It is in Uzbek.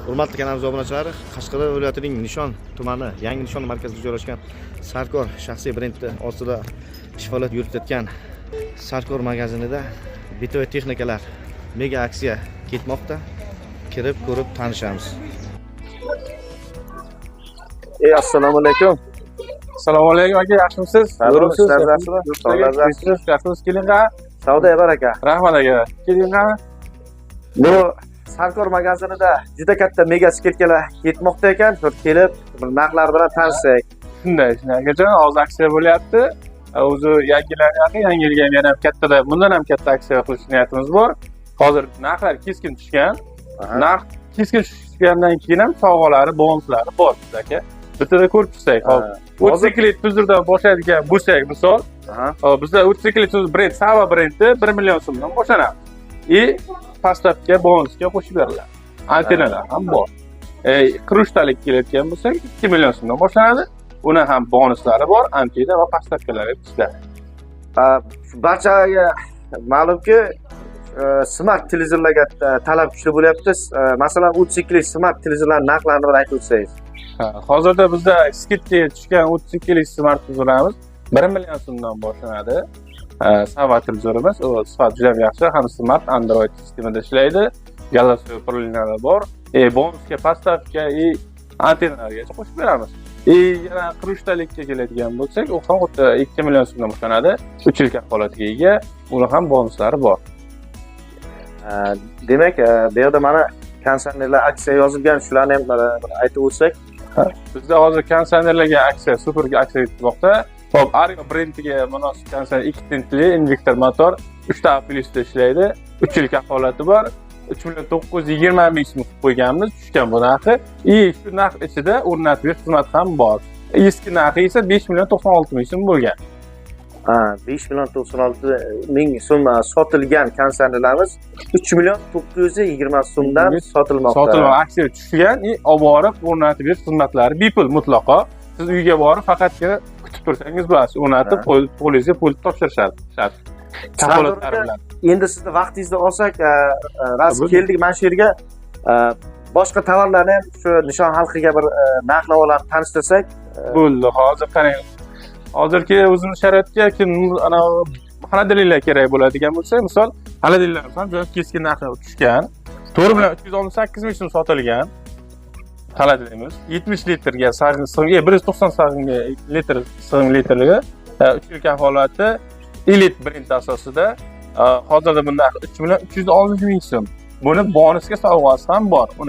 Hurmatli kanalimiz obunachilari, Qashqadaryo viloyatining Nishon tumani yangi Nishon markazida joylashgan Sarkor shaxsiy brendi ostida ish faoliyat yuritayotgan Sarkor magazinida bitoy texnikalar mega aksiya ketmoqda. Kirib ko'rib tanishamiz. Assalomu alaykum. Assalomu alaykum aka, yaxshimisiz? Yaxshimisiz? Keling-a. Savdo baraka. Rahmat aka. Keling-a. Bu Sarkor magazinida juda katta mega skidkalar ketmoqda ekan. Kelib, bir narxlar bilan tanishsak. Shunday akajon, hozir aksiya bo'lyapti. O'zi yangilarga ham yana kattada, bundan ham katta aksiya qilish niyatimiz bor. Hozir narxlar keskin tushgan. Narx keskin tushgandan keyin ham sovg'alari, bonuslari bor aka. Bitta ko'rib chiqsak, hop. O'tsiklit tuzurdan boshlaydigan bo'lsak, misol, bizda o'tsiklit tuz brend, Sava brendi 1 million so'mdan boshlanadi. Pastavka bonusga qo'shib beriladi. Antenalar ham bor. Krushtalik kelayotgan bo'lsak 2 million so'mdan boshlanadi. Uni ham bonuslari bor, antena va pastavkalar ichida. Barchaga ma'lumki, smart televizorlarga talab kuchli bo'lyapti. Masalan, o'tsiklit smart televizorlar narxlarini bir aytib o'tsangiz. Hozirda bizda skidga tushgan o'tsiklit smart televizorlarimiz 1 million so'mdan boshlanadi. Sava televizorimiz, u sifat juda yaxshi, ham smart Android sistemida ishlaydi. Galaxy uqurilmalari bor. Bonusga pastavka, antenalargacha qo'shib beramiz. Yana krushtalik keladigan bo'lsak, u ham 2 million so'mdan boshlanadi. 3 yil kafolatiga ega, uni ham bonuslari bor. Demak, bu yerda mana konsernerlar aksiya yozilgan, shularni ham aytib o'tsak. Bizda hozir konsernerlarga aksiya, super aksiya ketmoqda. Hop, Argo brendiga munosib konserner 2 tintli injektor motor 3 ta plyusda ishlaydi. 3 yil kafolati bor. 3.920 ming so'm qo'yganmiz, tushgan bu narxi. Shu narx ichida o'rnatib berish xizmati ham bor. Eski narxi esa 5.96 ming so'm bo'lgan. 5.96 ming so'm sotilgan konsernerlarimiz 3.920 so'mdan sotilmoqda. Sotilmoqda, aksiya tushgan, olib borib o'rnatib berish xizmatlari bepul mutlaqo. Siz uyga borib faqatgina kutib tursangiz bo'ladi, o'rnatib qo'lingizga pul topshirishadi. Shart. Kafolatlari bilan. Endi sizni vaqtingizni olsak, rasm keldik mana shu yerga. Boshqa tovarlarni ham shu Nishon xalqiga bir narx-navolarni tanishtirsak bo'ldi. Hozir qarang. Hozirgi o'zimiz sharoitga kim ana xonadonlar kerak bo'ladigan bo'lsa, misol xonadonlar ham juda keskin narxi tushgan. To'g'ri bilan 368 ming so'm sotilgan. Xonadonimiz 70 litrga sig'im, 190 sig'imga litr litrligi 3 yil kafolati Elite brend asosida. Hozirda bunda 3.360 ming so'm. Buni bonusga sovg'asi ham bor. Uni